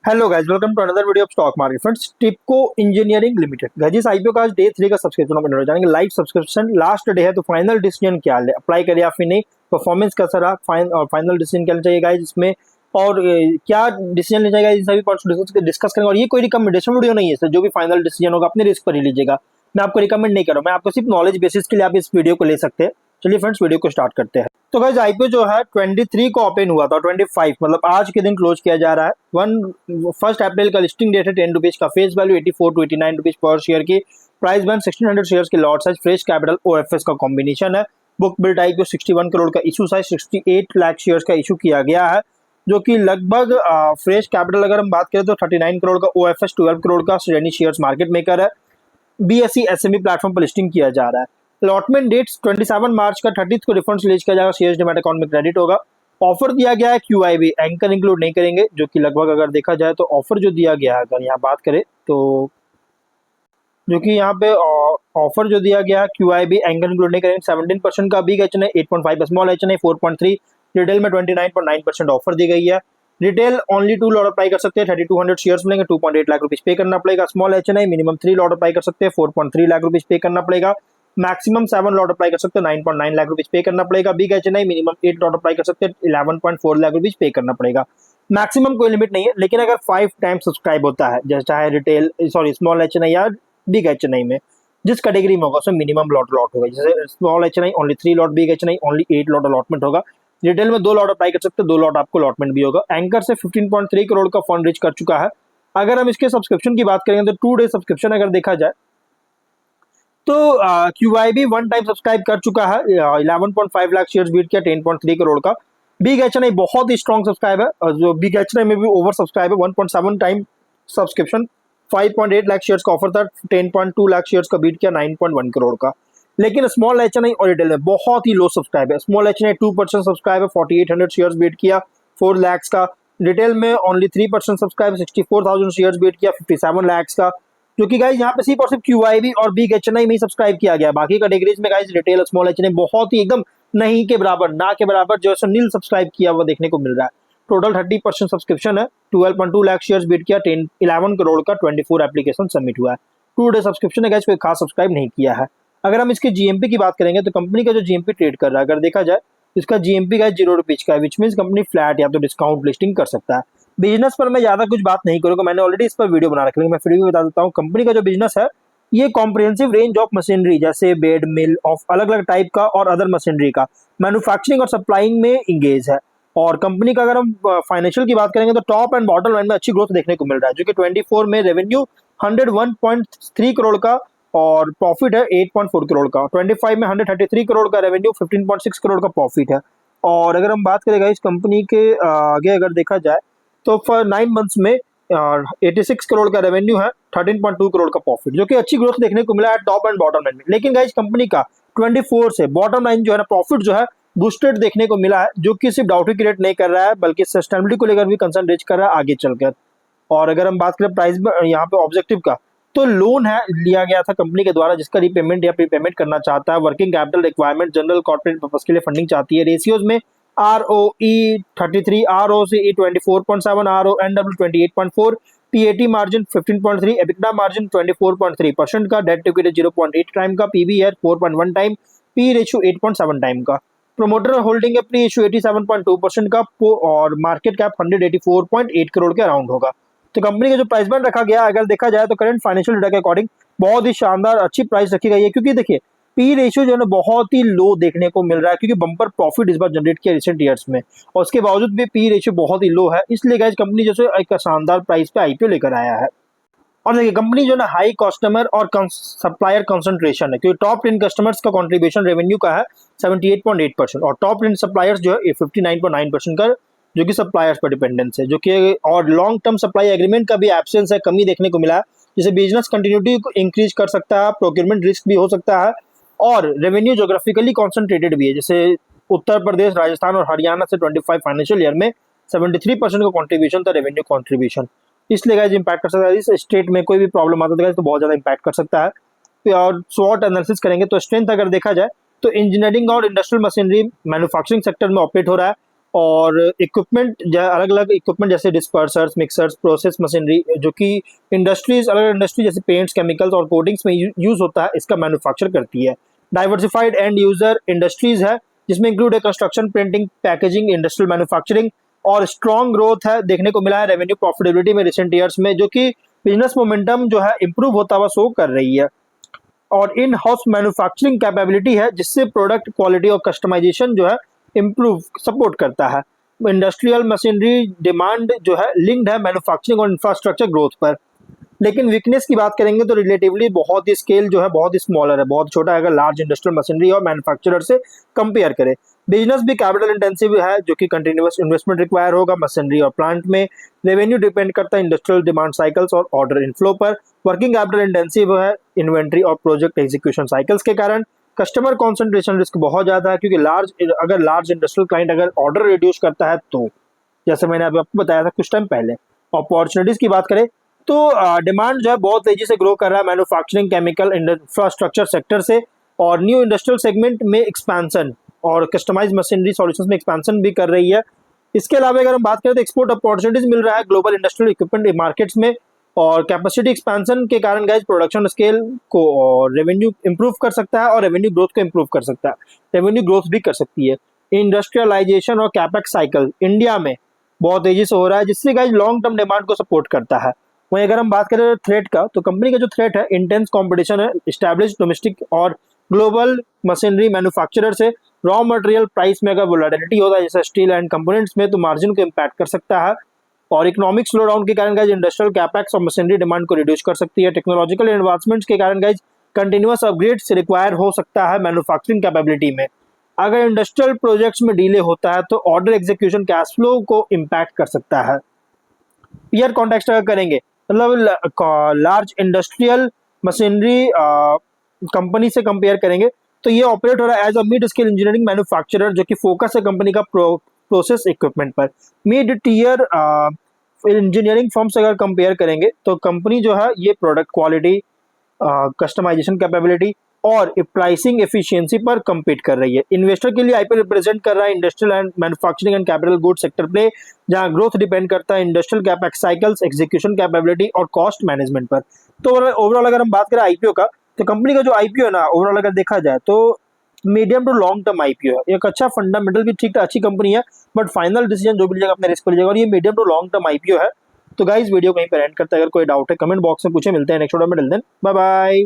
Hello guys, welcome to another video of stock market friends. Tipco engineering limited guys, इस IPO का आज day 3 का subscription open हो जाएंगे। लाइव सब्सक्रिप्शन लास्ट डे है, तो फाइनल डिसीजन क्या है, अप्लाई करिए या फिर नहीं, परफॉर्मेंस कैसा रहा, फाइनल डिसीजन क्या चाहिए गाइस इसमें, और क्या डिसीजन ले जाएगा, इन सभी पॉइंट्स डिस्कस करेंगे। और ये कोई रिकमेंडेशन वीडियो नहीं है सर, जो भी फाइनल डिसीजन होगा अपने रिस्क पर ही लीजिएगा। मैं आपको रिकमेंड नहीं कर रहा हूं, मैं आपको सिर्फ नॉलेज बेसिस के लिए आप इस वीडियो को ले सकते हैं। चलिए फ्रेंड्स, वीडियो को स्टार्ट करते हैं। तो गाइस, आईपीओ जो है 23 को ओपन हुआ था, 25 मतलब आज के दिन क्लोज किया जा रहा है। 1 अप्रैल का लिस्टिंग डेट है, 10 रुपीज का face value 84 to 89 rupees per share की। प्राइस बैंड 1600 शेयर्स के lot size, fresh capital OFS का कॉम्बिनेशन है। बुक बिल्ड आईपीओ 61 करोड़ का इशू साइज, 68 लाख शेयर्स का इशू किया गया है, जो कि लगभग फ्रेश कैपिटल अगर हम बात करें तो 39 करोड़ का, ओएफएस 12 करोड़ का, श्रेणी शेयर्स मार्केट मेकर है। बीएसई एसएमई प्लेटफॉर्म पर लिस्टिंग किया जा रहा है। अलॉटमेंट डेट्स 27 मार्च का, 30 को रिफंड्स रिलीज किया जाएगा, शेयर्स डिमैट अकाउंट में क्रेडिट होगा। ऑफर दिया गया है क्यूआईबी, एंकर इंक्लूड नहीं करेंगे, जो कि लगभग अगर देखा जाए तो ऑफर जो दिया गया है, अगर यहाँ बात करें तो जो कि यहाँ पे ऑफर जो दिया गया है क्यूआईबी एंकर इंक्लूड नहीं करेंगे। 17% का big H N 8.5, small H N 4.3, retail में 29.9% ऑफर दी गई है। रिटेल ओनली 2 लॉट अप्लाई कर सकते हैं, 3200 शेयर्स मिलेंगे, 2.8 लाख रुपीज पे करना पड़ेगा। Small H N minimum 3 lot apply कर सकते हैं, 4.3 लाख रुपीज पे करना पड़ेगा। मैक्सिमम 7 लॉट अप्लाई कर सकते हैं, 9.9 लाख रुपीज पे करना पड़ेगा। Big H N minimum 8 lot apply कर सकते हैं, 11.4 लाख रुपीज पे करना पड़ेगा। मैक्सिमम कोई लिमिट नहीं है, लेकिन अगर 5 टाइम सब्सक्राइब होता है, जैसे चाहे retail sorry small H N या बिग एच एन में, जिस कैटेगरी में होगा उसमें मिनिमम लॉट होगा। जैसे small H N only 3 lot, big H N only 8 lot allotment होगा। रिटेल में 2 लॉट अप्लाई कर सकते हैं, 2 लॉट आपको अलॉटमेंट भी होगा। एंकर से 15.3 करोड़ का फंड रीच कर चुका है। अगर हम इसके सब्सक्रिप्शन की बात करेंगे तो 2 डे सब्सक्रिप्शन अगर देखा जाए तो क्यूआईबी 1 टाइम सब्सक्राइब कर चुका है, 11.5 लाख शेयर्स बीट किया, 10.3 करोड़ का। बिग एच एन बहुत ही स्ट्रॉन्ग सब्सक्राइब है, और जो बिग एच एन में भी ओवर सब्सक्राइब है, 1.7 टाइम सब्सक्रिप्शन, 5.8 लाख शेयर्स का ऑफर था, 10.2 लाख शेयर्स का बीट किया, 9.1 करोड़ का। लेकिन स्मॉल एच एन और रिटेल में बहुत ही लो सब्सक्राइब है। स्मॉल एच एन 2% सब्सक्राइब है, 4800 शेयर्स बीट किया, 4 लैक्स का। रिटेल में ओनली 3% सब्सक्राइब, 64,000 शेयर्स बीट किया, 57 लैक्स का। जो कि गाइज यहाँ पे सिर्फ और सिर्फ क्यूआईबी और बिग एच एन में ही सब्सक्राइब किया गया। बाकी कैटेगरीज में guys retail small H N बहुत ही एकदम नहीं के बराबर, ना के बराबर जो है नील सब्सक्राइब किया हुआ देखने को मिल रहा है। टोटल 30% सब्सक्रिप्शन है, 12.2 लाख शेयर्स बीट किया, 11 करोड़ का, 24 एप्लीकेशन सबमिट हुआ है। 2 डे सब्सक्रिप्शन है गाइज, कोई खास सब्सक्राइब नहीं किया है। अगर हम इसके जीएमपी की बात करेंगे तो कंपनी का जो जीएमपी ट्रेड कर रहा है, अगर देखा जाए इसका जीएमपी का 0 रुपीज का है, विच मीन कंपनी फ्लैट या तो डिस्काउंट लिस्टिंग कर सकता है। बिजनेस पर मैं ज्यादा कुछ बात नहीं करूंगा, मैंने ऑलरेडी इस पर वीडियो बना रखी है, मैं फिर भी बता देता हूँ। कंपनी का जो बिजनेस है, ये कॉम्प्रिहेंसिव रेंज ऑफ मशीनरी, जैसे बेड मिल ऑफ अलग अलग टाइप का और अदर मशीनरी का मैन्युफैक्चरिंग और सप्लाइंग में इंगेज है। और कंपनी का अगर हम फाइनेंशियल की बात करेंगे तो टॉप एंड बॉटम लाइन में अच्छी ग्रोथ देखने को मिल रहा है, जो कि 24 में रेवेन्यू 101.3 करोड़ का और प्रॉफिट है 8.4 करोड़ का। 25 में 133 करोड़ का रेवेन्यू, 15.6 करोड़ का प्रॉफिट है। और अगर हम बात करेंगे इस कंपनी के आगे अगर देखा जाए तो फॉर 9 मंथ्स में 86 करोड़ का रेवेन्यू है, 13.2 करोड़ का प्रॉफिट, जो कि अच्छी ग्रोथ देखने को मिला है टॉप एंड बॉटम लाइन में। लेकिन गाइस कंपनी का 24 से बॉटम लाइन जो है ना, प्रॉफिट जो है बूस्टेड देखने को मिला है, जो कि सिर्फ डाउट क्रिएट नहीं कर रहा है, बल्कि सस्टेनेबिलिटी को लेकर भी कंसर्न रेज कर रहा है आगे चलकर। और अगर हम बात करें प्राइस यहाँ पे ऑब्जेक्टिव का, तो लोन है लिया गया था कंपनी के द्वारा, जिसका रीपेमेंट या प्रीपेमेंट करना चाहता है। Working capital requirement general corporate purpose के लिए फंडिंग चाहती है। रेशियोज में ROE 33, ROCE 24.7, RONW 28.4, PAT margin 15.3, EBITDA margin 24.3% का, डेट टू इक्विटी 0.8 टाइम का, PB है 4.1 टाइम, P रेशियो 8.7 टाइम का। प्रोमोटर होल्डिंग है प्री इशू 87.2% का, और मार्केट कैप 184.8 करोड़ के अराउंड होगा। तो कंपनी का जो प्राइस बैंड रखा गया, अगर देखा जाए तो करंट फाइनेंशियल डेटा के अकॉर्डिंग बहुत ही शानदार अच्छी प्राइस रखी गई है, क्योंकि देखिए पी रेशियो जो है ना बहुत ही लो देखने को मिल रहा है, क्योंकि बम्पर प्रॉफिट इस बार जनरेट किया रिसेंट ईयर्स में, और उसके बावजूद भी पी रेशियो बहुत ही लो है। इसलिए गाइस कंपनी जैसे एक शानदार प्राइस पे आईपीओ लेकर आया है। और देखिए कंपनी जो है ना हाई कस्टमर और सप्लायर कंसंट्रेशन है, क्योंकि टॉप 10 कस्टमर्स का कंट्रीब्यूशन रेवेन्यू का है 78.8%, और टॉप 10 सप्लायर्स जो है 59.9% का, जो कि सप्लायर्स पर डिपेंडेंस है, जो कि और लॉन्ग टर्म सप्लाई एग्रीमेंट का भी एब्सेंस है, कमी देखने को मिला है, जिसे बिजनेस कंटिन्यूटी को इंक्रीज कर सकता है, प्रोक्योरमेंट रिस्क भी हो सकता है, और रेवेन्यू जोग्राफिकली कॉन्सेंट्रेटेड भी है। जैसे उत्तर प्रदेश, राजस्थान और हरियाणा से 25 फाइनेंशियल ईयर में 73% का कॉन्ट्रीब्यूशन था रेवेन्यू कॉन्ट्रीब्यूशन। इसलिए गाइस इम्पैक्ट कर सकता है, इस स्टेट में कोई भी प्रॉब्लम आता है तो बहुत ज्यादा इम्पैक्ट कर सकता है। और स्वॉट एनालिसिस करेंगे तो स्ट्रेंथ अगर देखा जाए तो इंजीनियरिंग और इंडस्ट्रियल मशीनरी मैन्युफैक्चरिंग सेक्टर में ऑपरेट हो रहा है, और इक्विपमेंट अलग अलग इक्विपमेंट जैसे डिस्पर्सर्स, मिक्सर्स, प्रोसेस मशीनरी जो कि इंडस्ट्रीज अलग अलग इंडस्ट्री जैसे पेंट्स, केमिकल्स और कोटिंग्स में यूज होता है, इसका मैन्युफैक्चर करती है। डाइवर्सिफाइड एंड यूजर इंडस्ट्रीज है जिसमें इंक्लूड है construction, printing, packaging, industrial manufacturing. और स्ट्रॉन्ग ग्रोथ है देखने को मिला है रेवेन्यू प्रॉफिटेबिलिटी में रिसेंट ईयर्स में, जो कि बिजनेस मोमेंटम जो है इंप्रूव होता हुआ शो कर रही है। और इन हाउस मैन्युफैक्चरिंग कैपेबिलिटी है जिससे प्रोडक्ट क्वालिटी और कस्टमाइजेशन जो है इम्प्रूव सपोर्ट करता है। इंडस्ट्रियल मशीनरी डिमांड जो है लिंक्ड है मैन्युफैक्चरिंग और इंफ्रास्ट्रक्चर ग्रोथ पर। लेकिन वीकनेस की बात करेंगे तो रिलेटिवली बहुत ही स्केल जो है बहुत ही स्मॉलर है, बहुत छोटा है अगर लार्ज इंडस्ट्रियल मशीनरी और मैन्युफैक्चरर से कंपेयर करें। बिजनेस भी कैपिटल इंटेंसिव है जो कि कंटिन्यूअस इन्वेस्टमेंट रिक्वायर होगा मशीनरी और प्लांट में। रेवेन्यू डिपेंड करता है इंडस्ट्रियल डिमांड साइकिल्स और ऑर्डर इनफ्लो पर। वर्किंग कैपिटल इंटेंसिव है इन्वेंट्री और प्रोजेक्ट एग्जीक्यूशन साइकिल्स के कारण। कस्टमर कॉन्सेंट्रेशन रिस्क बहुत ज़्यादा है क्योंकि लार्ज इंडस्ट्रियल क्लाइंट अगर ऑर्डर रिड्यूस करता है तो, जैसे मैंने अभी आपको बताया था कुछ टाइम पहले। अपॉर्चुनिटीज़ की बात करें तो डिमांड जो है बहुत तेजी से ग्रो कर रहा है मैन्युफैक्चरिंग, केमिकल, इंफ्रास्ट्रक्चर सेक्टर से। और न्यू इंडस्ट्रियल सेगमेंट में एक्सपेंशन और कस्टमाइज मशीनरी सॉल्यूशंस में एक्सपेंशन भी कर रही है। इसके अलावा अगर हम बात करें तो एक्सपोर्ट अपॉर्चुनिटीज मिल रहा है ग्लोबल इंडस्ट्रियल इक्विपमेंट मार्केट्स में। और कैपेसिटी एक्सपेंशन के कारण गाइज प्रोडक्शन स्केल को और रेवेन्यू इंप्रूव कर सकता है और रेवेन्यू ग्रोथ को इंप्रूव कर सकता है, रेवेन्यू ग्रोथ भी कर सकती है। इंडस्ट्रियलाइजेशन और कैपेक्स साइकिल इंडिया में बहुत तेजी से हो रहा है जिससे गाइज लॉन्ग टर्म डिमांड को सपोर्ट करता है। वहीं अगर हम बात करें थ्रेट का तो कंपनी का जो थ्रेट है इंटेंस कंपटीशन है एस्टैब्लिश्ड डोमेस्टिक और ग्लोबल मशीनरी मैन्युफैक्चरर से। रॉ मटेरियल प्राइस में अगर वोलेटिलिटी होता है जैसे स्टील एंड कंपोनेंट्स में तो मार्जिन को इम्पैक्ट कर सकता है। और इकोनॉमिक स्लो डाउन के कारण गाइज इंडस्ट्रियल कैपेक्स और मशीनरी डिमांड को रिड्यूस कर सकती है। टेक्नोलॉजिकल एडवांसमेंट्स के कारण गाइज कंटिन्यूअस अपग्रेड्स रिक्वायर हो सकता है मैन्युफैक्चरिंग कैपेबिलिटी में। अगर इंडस्ट्रियल प्रोजेक्ट्स में डिले होता है तो ऑर्डर एग्जीक्यूशन कैश फ्लो को इम्पैक्ट कर सकता है। पीयर कॉन्टेक्स्ट अगर करेंगे मतलब लार्ज इंडस्ट्रियल मशीनरी कंपनी से कंपेयर करेंगे तो ये ऑपरेट हो रहा है as a mid scale engineering manufacturer जो कि फोकस है कंपनी का प्रोसेस इक्विपमेंट पर। मिड टीयर इंजीनियरिंग फर्म से अगर कंपेयर करेंगे तो कंपनी जो है ये प्रोडक्ट क्वालिटी, कस्टमाइजेशन कैपेबिलिटी और प्राइसिंग एफिशिएंसी पर compete कर रही है। इन्वेस्टर के लिए आईपीओ रिप्रेजेंट कर रहा है industrial and manufacturing and capital good sector play जहां ग्रोथ डिपेंड करता है industrial capex cycles, execution capability और कॉस्ट मैनेजमेंट पर। तो ओवरऑल अगर हम बात करें आईपीओ का तो कंपनी का जो आईपीओ है ना ओवरऑल अगर देखा जाए तो medium to long term IPO है। एक अच्छा फंडामेंटल भी ठीक अच्छी कंपनी है बट फाइनल डिसीजन जो भी लीजिएगा अपने रिस्क पर लीजिएगा और ये medium to long term IPO है। तो गाइस वीडियो कहीं पर एंड करते हैं, अगर कोई डाउट है कमेंट बॉक्स में पूछे। मिलते हैं नेक्स्ट वीडियो में, टिल देन बाय बाय।